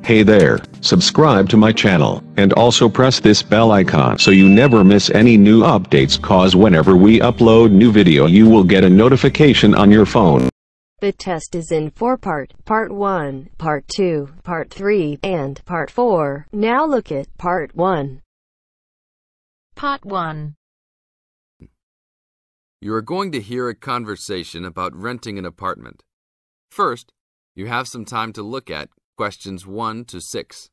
Hey there, subscribe to my channel, and also press this bell icon so you never miss any new updates, cause whenever we upload new video you will get a notification on your phone. The test is in 4 parts, Part 1, Part 2, Part 3, and Part 4. Now look at Part 1. Part 1. You are going to hear a conversation about renting an apartment. First, you have some time to look at questions 1 to 6.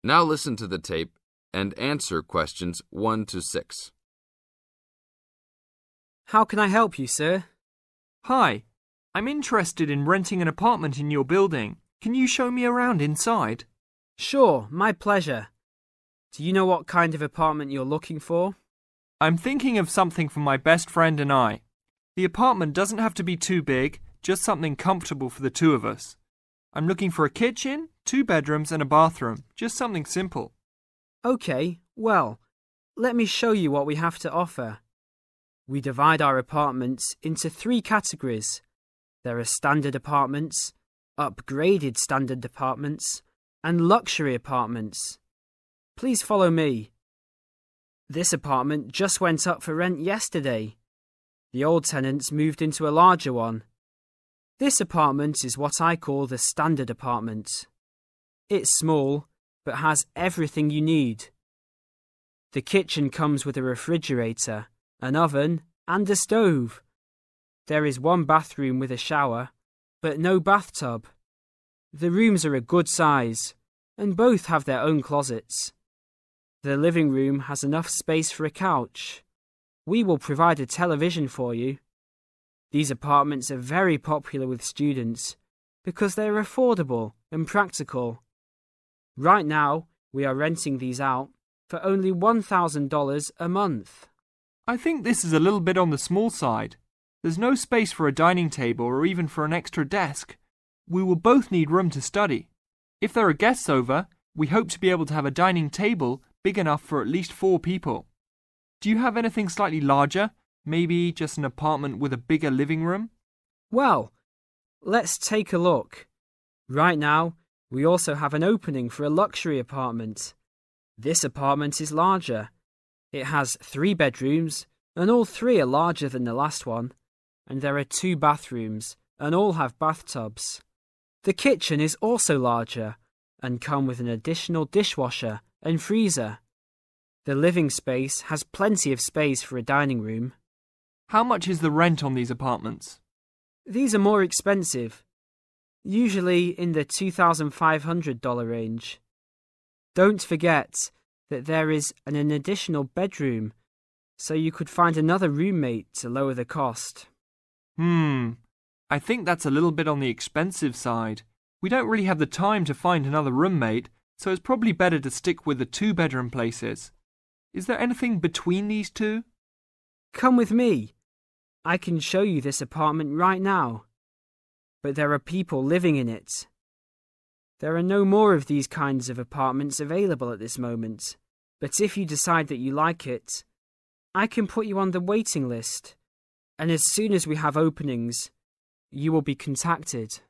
Now listen to the tape and answer questions 1 to 6. How can I help you, sir? Hi, I'm interested in renting an apartment in your building. Can you show me around inside? Sure, my pleasure. Do you know what kind of apartment you're looking for? I'm thinking of something for my best friend and I. The apartment doesn't have to be too big, just something comfortable for the two of us. I'm looking for a kitchen, 2 bedrooms and a bathroom, just something simple. Okay, well, let me show you what we have to offer. We divide our apartments into 3 categories. There are standard apartments, upgraded standard apartments, and luxury apartments. Please follow me. This apartment just went up for rent yesterday. The old tenants moved into a larger one. This apartment is what I call the standard apartment. It's small, but has everything you need. The kitchen comes with a refrigerator, an oven, and a stove. There is 1 bathroom with a shower, but no bathtub. The rooms are a good size, and both have their own closets. The living room has enough space for a couch. We will provide a television for you. These apartments are very popular with students because they are affordable and practical. Right now, we are renting these out for only $1,000 a month. I think this is a little bit on the small side. There's no space for a dining table or even for an extra desk. We will both need room to study. If there are guests over, we hope to be able to have a dining table big enough for at least 4 people. Do you have anything slightly larger? Maybe just an apartment with a bigger living room? Well, let's take a look. Right now, we also have an opening for a luxury apartment. This apartment is larger. It has 3 bedrooms, and all 3 are larger than the last one. And there are 2 bathrooms, and all have bathtubs. The kitchen is also larger, and come with an additional dishwasher and freezer. The living space has plenty of space for a dining room. How much is the rent on these apartments? These are more expensive, usually in the $2,500 range. Don't forget that there is an additional bedroom, so you could find another roommate to lower the cost. I think that's a little bit on the expensive side. We don't really have the time to find another roommate, so it's probably better to stick with the 2-bedroom places. Is there anything between these 2? Come with me. I can show you this apartment right now. But there are people living in it. There are no more of these kinds of apartments available at this moment. But if you decide that you like it, I can put you on the waiting list. And as soon as we have openings, you will be contacted.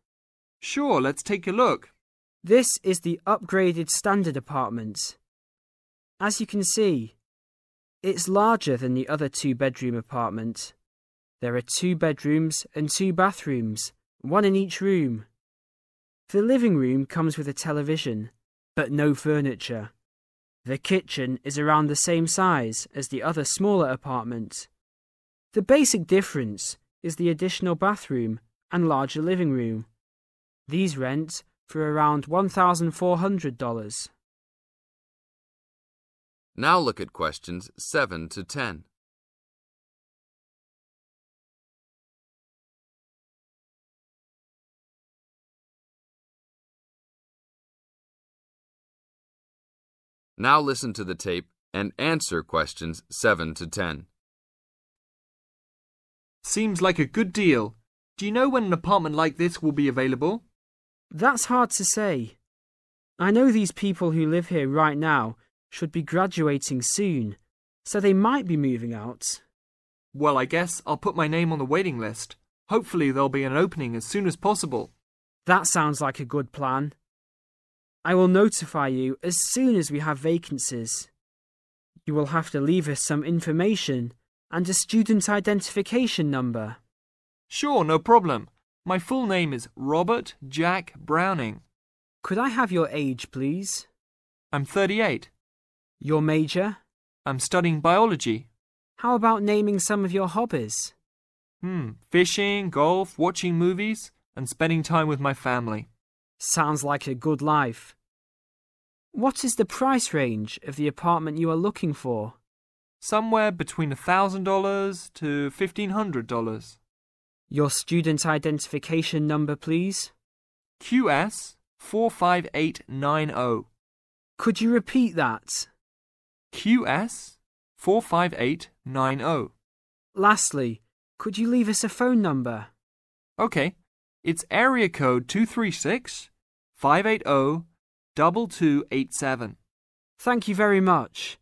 Sure, let's take a look. This is the upgraded standard apartment. As you can see, it's larger than the other 2-bedroom apartment. There are 2 bedrooms and 2 bathrooms, 1 in each room. The living room comes with a television, but no furniture. The kitchen is around the same size as the other smaller apartment. The basic difference is the additional bathroom and larger living room. These rent for around $1,400. Now look at questions 7 to 10. Now listen to the tape and answer questions 7 to 10. Seems like a good deal. Do you know when an apartment like this will be available? That's hard to say. I know these people who live here right now should be graduating soon, so they might be moving out. Well, I guess I'll put my name on the waiting list. Hopefully there'll be an opening as soon as possible. That sounds like a good plan. I will notify you as soon as we have vacancies. You will have to leave us some information and a student identification number. Sure, no problem. My full name is Robert Jack Browning. Could I have your age, please? I'm 38. Your major? I'm studying biology. How about naming some of your hobbies? Fishing, golf, watching movies, and spending time with my family. Sounds like a good life. What is the price range of the apartment you are looking for? Somewhere between $1,000 to $1,500. Your student identification number, please? QS 45890. Could you repeat that? QS 45890. Lastly, could you leave us a phone number? Okay, it's area code 236 580 2287. Thank you very much.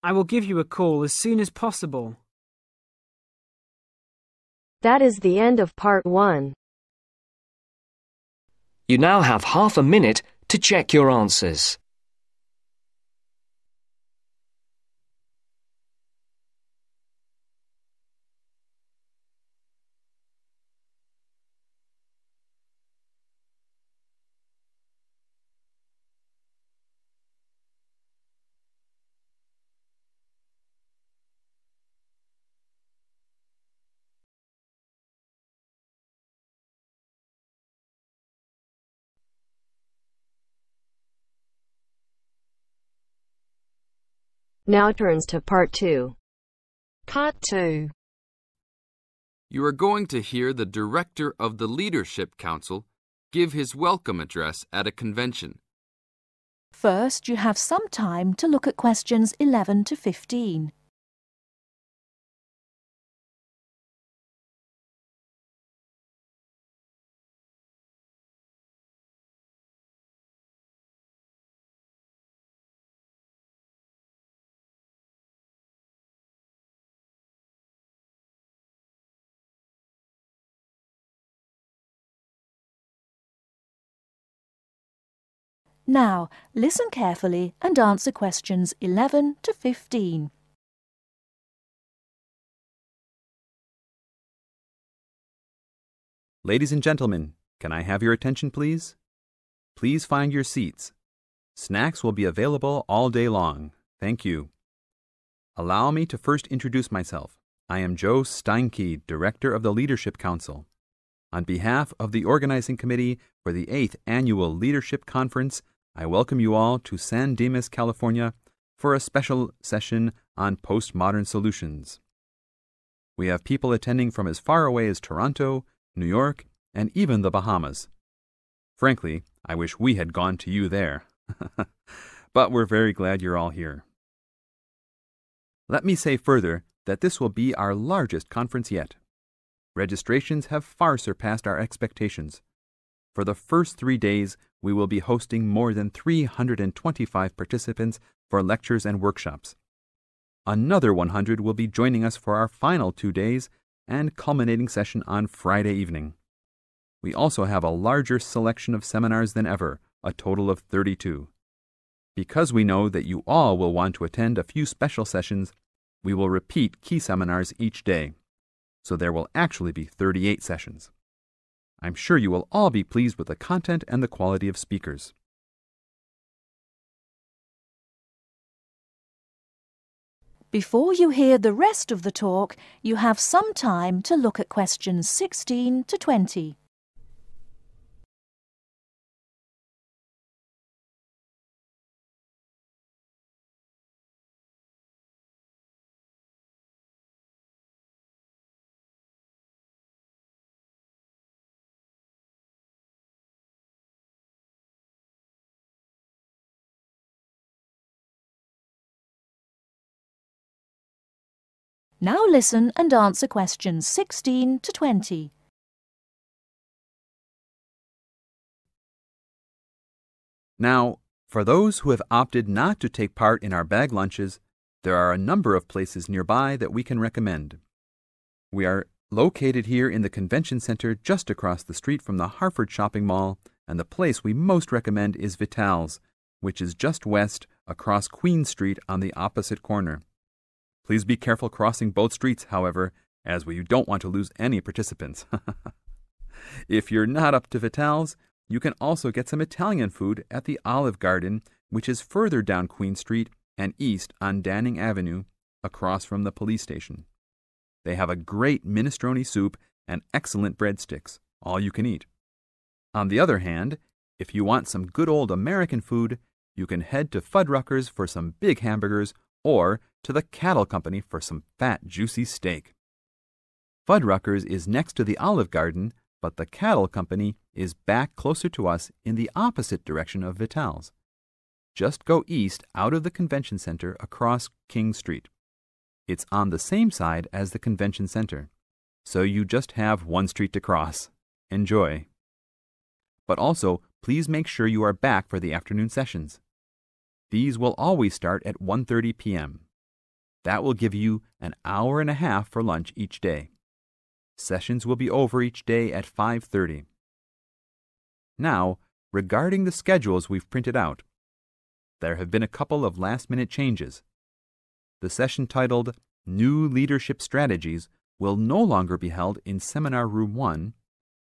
I will give you a call as soon as possible. That is the end of part 1. You now have half a minute to check your answers. Now turns to part 2. Part 2. You are going to hear the director of the Leadership Council give his welcome address at a convention. First, you have some time to look at questions 11 to 15. Now, listen carefully and answer questions 11 to 15. Ladies and gentlemen, can I have your attention, please? Please find your seats. Snacks will be available all day long. Thank you. Allow me to first introduce myself. I am Joe Steinke, Director of the Leadership Council. On behalf of the Organizing Committee for the 8th Annual Leadership Conference, I welcome you all to San Dimas, California, for a special session on postmodern solutions. We have people attending from as far away as Toronto, New York, and even the Bahamas. Frankly, I wish we had gone to you there. But we're very glad you're all here. Let me say further that this will be our largest conference yet. Registrations have far surpassed our expectations. For the first 3 days, we will be hosting more than 325 participants for lectures and workshops. Another 100 will be joining us for our final 2 days and culminating session on Friday evening. We also have a larger selection of seminars than ever, a total of 32. Because we know that you all will want to attend a few special sessions, we will repeat key seminars each day. So there will actually be 38 sessions. I'm sure you will all be pleased with the content and the quality of speakers. Before you hear the rest of the talk, you have some time to look at questions 16 to 20. Now listen and answer questions 16 to 20. Now, for those who have opted not to take part in our bag lunches, there are a number of places nearby that we can recommend. We are located here in the Convention Center just across the street from the Harford Shopping Mall, and the place we most recommend is Vital's, which is just west across Queen Street on the opposite corner. Please be careful crossing both streets, however, as we don't want to lose any participants. If you're not up to Vital's, you can also get some Italian food at the Olive Garden, which is further down Queen Street and east on Danning Avenue, across from the police station. They have a great minestrone soup and excellent breadsticks, all you can eat. On the other hand, if you want some good old American food, you can head to Fuddruckers for some big hamburgers or to the Cattle Company for some fat, juicy steak. Fuddruckers is next to the Olive Garden, but the Cattle Company is back closer to us in the opposite direction of Vital's. Just go east out of the Convention Center across King Street. It's on the same side as the Convention Center, so you just have one street to cross. Enjoy. But also, please make sure you are back for the afternoon sessions. These will always start at 1:30 p.m. That will give you an hour and a half for lunch each day. Sessions will be over each day at 5:30. Now, regarding the schedules we've printed out, there have been a couple of last-minute changes. The session titled New Leadership Strategies will no longer be held in Seminar Room 1,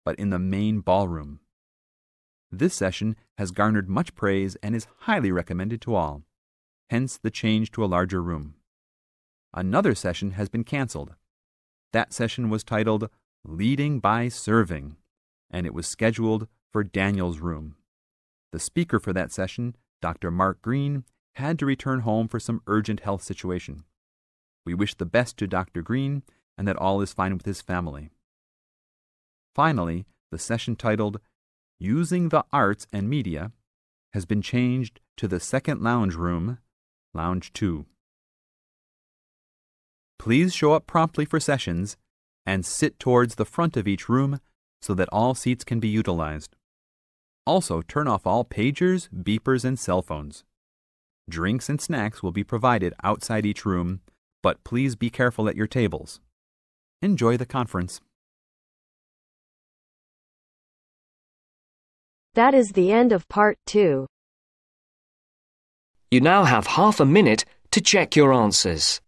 but in the main ballroom. This session has garnered much praise and is highly recommended to all, hence the change to a larger room. Another session has been canceled. That session was titled Leading by Serving, and it was scheduled for Daniel's room. The speaker for that session, Dr. Mark Green, had to return home for some urgent health situation. We wish the best to Dr. Green and that all is fine with his family. Finally, the session titled Using the Arts and Media has been changed to the second lounge room, Lounge 2. Please show up promptly for sessions and sit towards the front of each room so that all seats can be utilized. Also, turn off all pagers, beepers, and cell phones. Drinks and snacks will be provided outside each room, but please be careful at your tables. Enjoy the conference. That is the end of part 2. You now have half a minute to check your answers.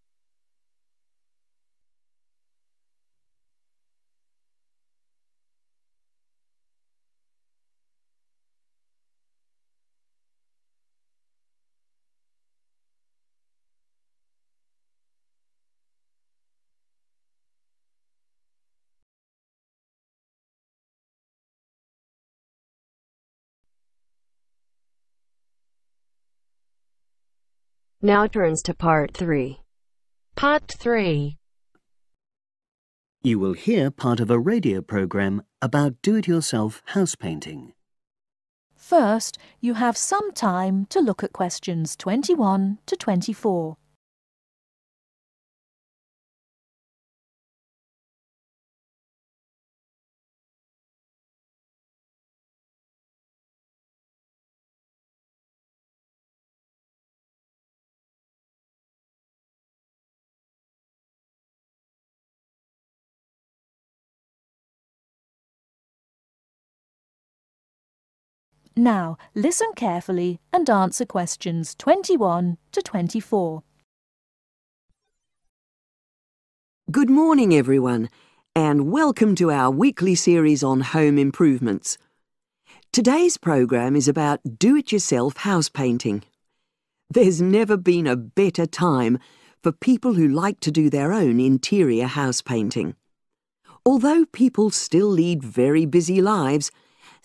Now turns to part 3. Part 3. You will hear part of a radio program about do-it-yourself house painting. First, you have some time to look at questions 21 to 24. Now, listen carefully and answer questions 21 to 24. Good morning, everyone, and welcome to our weekly series on home improvements. Today's program is about do-it-yourself house painting. There's never been a better time for people who like to do their own interior house painting. Although people still lead very busy lives,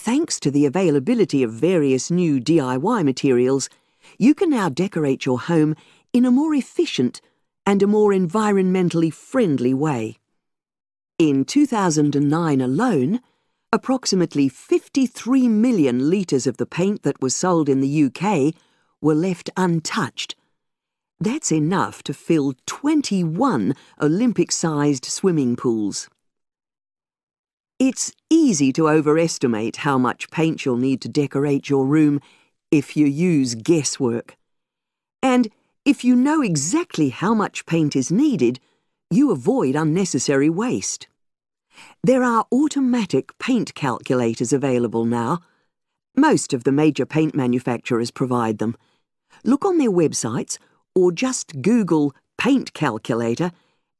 thanks to the availability of various new DIY materials, you can now decorate your home in a more efficient and a more environmentally friendly way. In 2009 alone, approximately 53 million litres of the paint that was sold in the UK were left untouched, That's enough to fill 21 Olympic-sized swimming pools. It's easy to overestimate how much paint you'll need to decorate your room if you use guesswork. And if you know exactly how much paint is needed, you avoid unnecessary waste. There are automatic paint calculators available now. Most of the major paint manufacturers provide them. Look on their websites or just Google paint calculator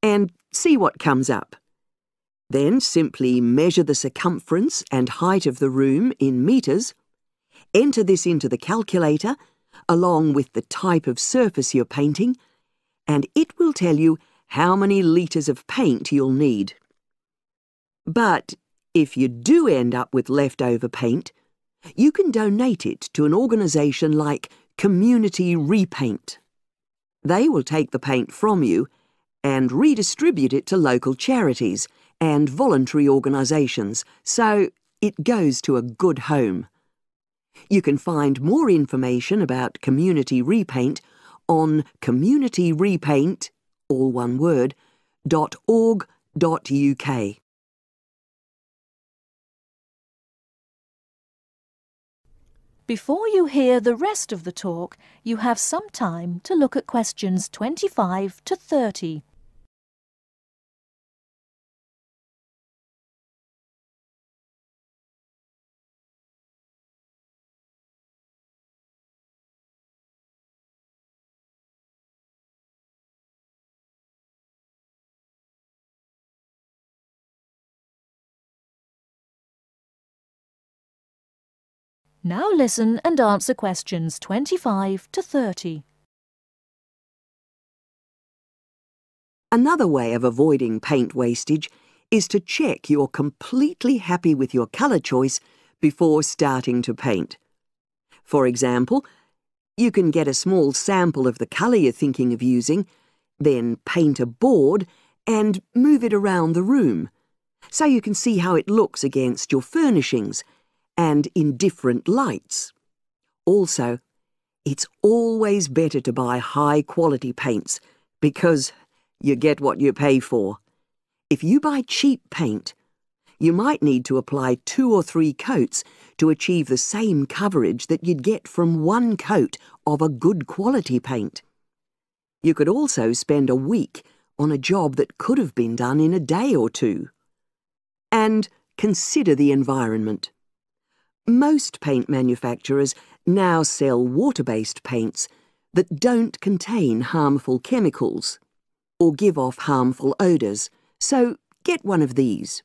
and see what comes up. Then simply measure the circumference and height of the room in metres, enter this into the calculator along with the type of surface you're painting, and it will tell you how many litres of paint you'll need. But if you do end up with leftover paint, you can donate it to an organisation like Community Repaint. They will take the paint from you and redistribute it to local charities and voluntary organisations, so it goes to a good home. You can find more information about Community Repaint on communityrepaint, all one word, .org.uk. Before you hear the rest of the talk, you have some time to look at questions 25 to 30. Now listen and answer questions 25 to 30. Another way of avoiding paint wastage is to check you're completely happy with your colour choice before starting to paint. For example, you can get a small sample of the colour you're thinking of using, then paint a board and move it around the room, so you can see how it looks against your furnishings and in different lights. Also, it's always better to buy high-quality paints because you get what you pay for. If you buy cheap paint, you might need to apply 2 or 3 coats to achieve the same coverage that you'd get from 1 coat of a good quality paint. You could also spend a week on a job that could have been done in a day or 2. And consider the environment. Most paint manufacturers now sell water-based paints that don't contain harmful chemicals or give off harmful odours, so get one of these.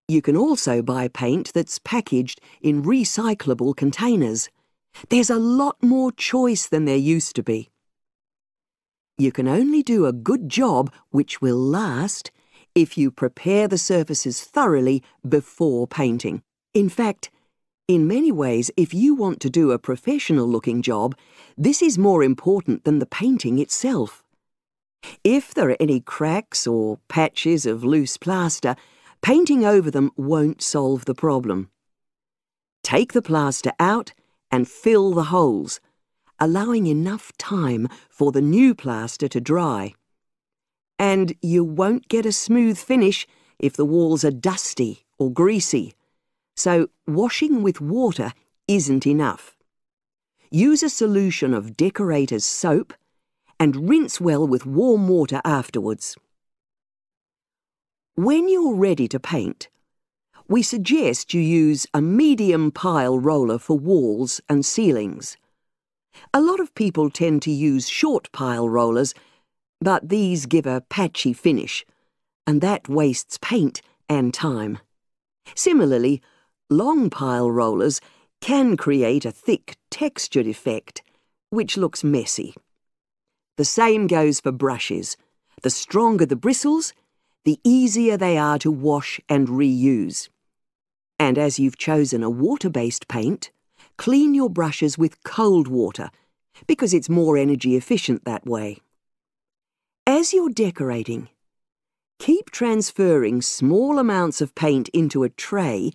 You can also buy paint that's packaged in recyclable containers. There's a lot more choice than there used to be. You can only do a good job which will last if you prepare the surfaces thoroughly before painting. In fact, in many ways, if you want to do a professional-looking job, this is more important than the painting itself. If there are any cracks or patches of loose plaster, painting over them won't solve the problem. Take the plaster out and fill the holes, allowing enough time for the new plaster to dry. And you won't get a smooth finish if the walls are dusty or greasy. So washing with water isn't enough. Use a solution of decorator's soap and rinse well with warm water afterwards. When you're ready to paint, we suggest you use a medium pile roller for walls and ceilings. A lot of people tend to use short pile rollers, but these give a patchy finish, and that wastes paint and time. Similarly, long pile rollers can create a thick, textured effect, which looks messy. The same goes for brushes. The stronger the bristles, the easier they are to wash and reuse. And as you've chosen a water-based paint, clean your brushes with cold water, because it's more energy efficient that way. As you're decorating, keep transferring small amounts of paint into a tray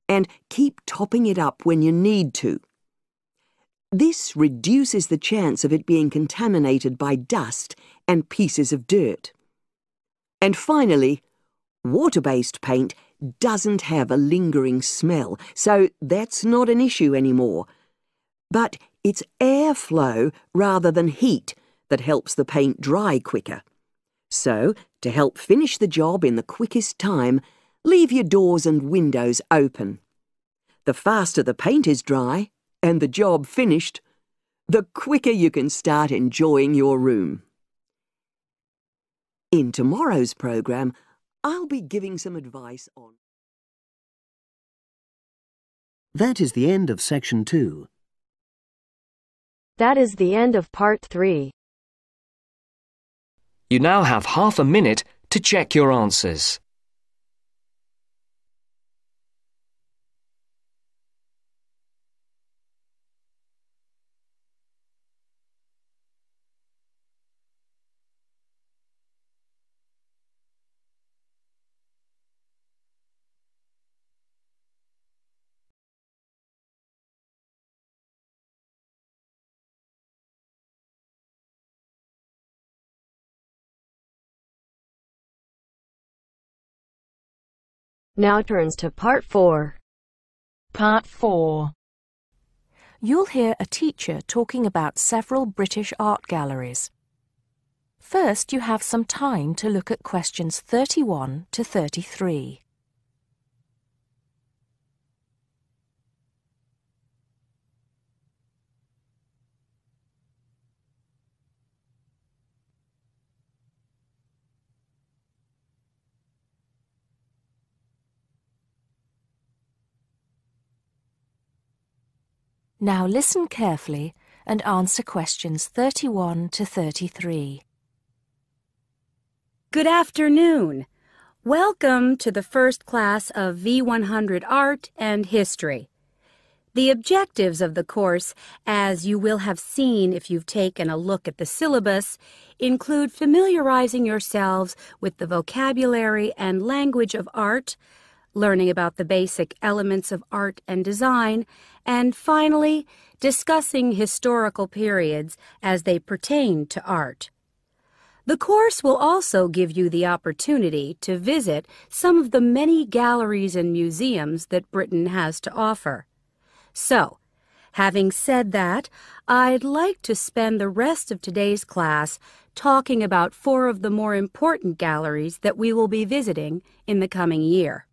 and keep topping it up when you need to. This reduces the chance of it being contaminated by dust and pieces of dirt. And finally, water-based paint doesn't have a lingering smell, so that's not an issue anymore. But it's airflow rather than heat that helps the paint dry quicker. So, to help finish the job in the quickest time, leave your doors and windows open. The faster the paint is dry and the job finished, the quicker you can start enjoying your room. In tomorrow's program, I'll be giving some advice on... That is the end of section 2. That is the end of part 3. You now have half a minute to check your answers. Now turns to part 4. Part 4. You'll hear a teacher talking about several British art galleries. First, you have some time to look at questions 31 to 33. Now listen carefully and answer questions 31 to 33. Good afternoon. Welcome to the first class of V100 Art and History. The objectives of the course, as you will have seen if you've taken a look at the syllabus, include familiarizing yourselves with the vocabulary and language of art, learning about the basic elements of art and design, and finally, discussing historical periods as they pertain to art. The course will also give you the opportunity to visit some of the many galleries and museums that Britain has to offer. So, having said that, I'd like to spend the rest of today's class talking about 4 of the more important galleries that we will be visiting in the coming year.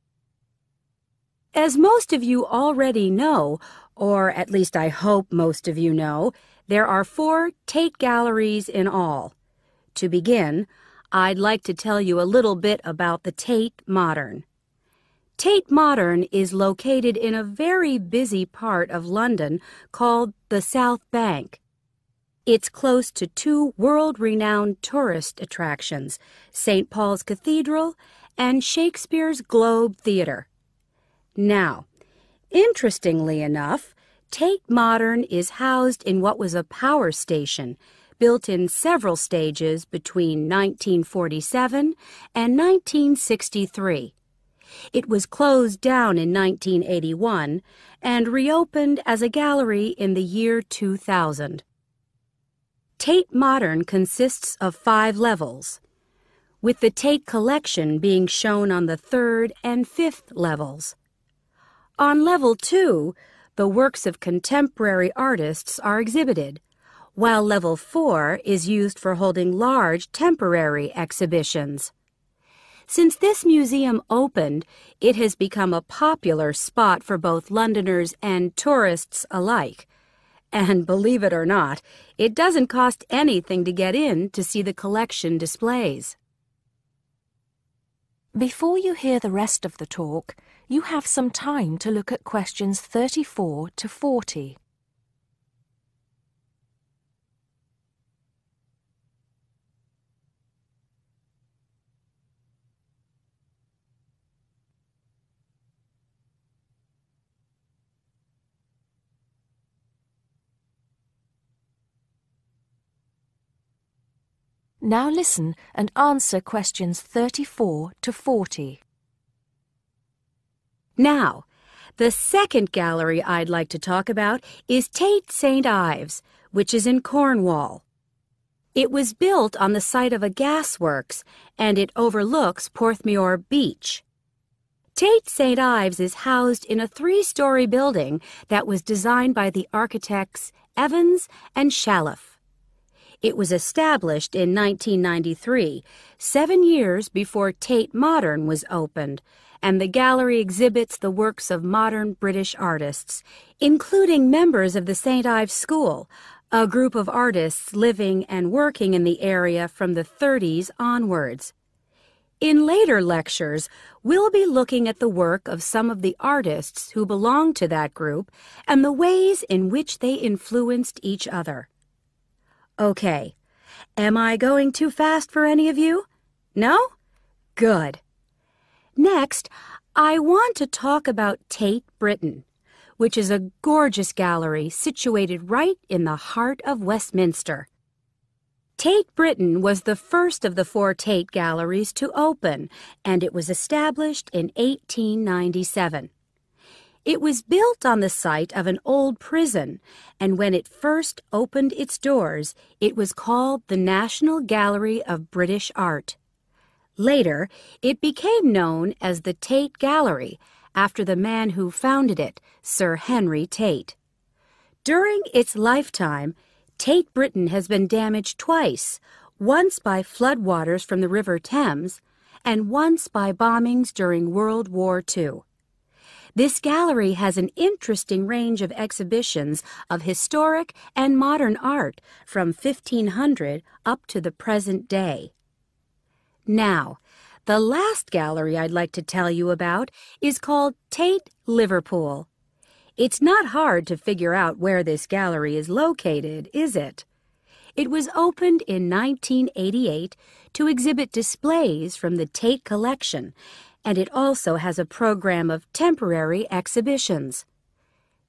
As most of you already know, or at least I hope most of you know, there are 4 Tate galleries in all. To begin, I'd like to tell you a little bit about the Tate Modern. Tate Modern is located in a very busy part of London called the South Bank. It's close to 2 world-renowned tourist attractions, St. Paul's Cathedral and Shakespeare's Globe Theatre. Now, interestingly enough, Tate Modern is housed in what was a power station, built in several stages between 1947 and 1963. It was closed down in 1981 and reopened as a gallery in the year 2000. Tate Modern consists of 5 levels, with the Tate collection being shown on the 3rd and 5th levels. On level 2, the works of contemporary artists are exhibited, while level 4 is used for holding large temporary exhibitions. Since this museum opened, it has become a popular spot for both Londoners and tourists alike. And believe it or not, it doesn't cost anything to get in to see the collection displays. Before you hear the rest of the talk, you have some time to look at questions 34 to 40. Now listen and answer questions 34 to 40. Now, The second gallery I'd like to talk about is Tate St. Ives, which is in Cornwall. It was built on the site of a gasworks, and it overlooks Porthmeor Beach. Tate St. Ives is housed in a 3-story building that was designed by the architects Evans and Shalliff. It was established in 1993, 7 years before Tate Modern was opened, and the gallery exhibits the works of modern British artists, including members of the St. Ives School, a group of artists living and working in the area from the 30s onwards. In later lectures, we'll be looking at the work of some of the artists who belong to that group and the ways in which they influenced each other. Okay, am I going too fast for any of you? No? Good. Next, I want to talk about Tate Britain, which is a gorgeous gallery situated right in the heart of Westminster. Tate Britain was the first of the 4 Tate galleries to open, and it was established in 1897. It was built on the site of an old prison, and when it first opened its doors, it was called the National Gallery of British Art. Later, it became known as the Tate Gallery, after the man who founded it, Sir Henry Tate. During its lifetime, Tate Britain has been damaged twice, once by floodwaters from the River Thames, and once by bombings during World War II. This gallery has an interesting range of exhibitions of historic and modern art from 1500 up to the present day. Now, the last gallery I'd like to tell you about is called Tate Liverpool. It's not hard to figure out where this gallery is located, is it? It was opened in 1988 to exhibit displays from the Tate collection, and it also has a program of temporary exhibitions.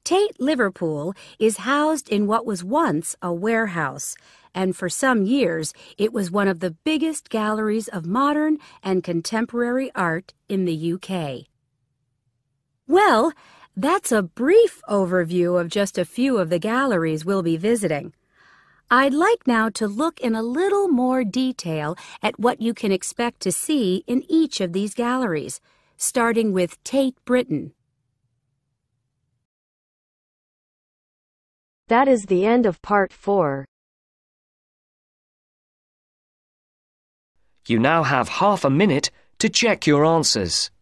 Tate Liverpool is housed in what was once a warehouse, and for some years it was one of the biggest galleries of modern and contemporary art in the UK. Well, that's a brief overview of just a few of the galleries we'll be visiting. I'd like now to look in a little more detail at what you can expect to see in each of these galleries, starting with Tate Britain. That is the end of part 4. You now have half a minute to check your answers.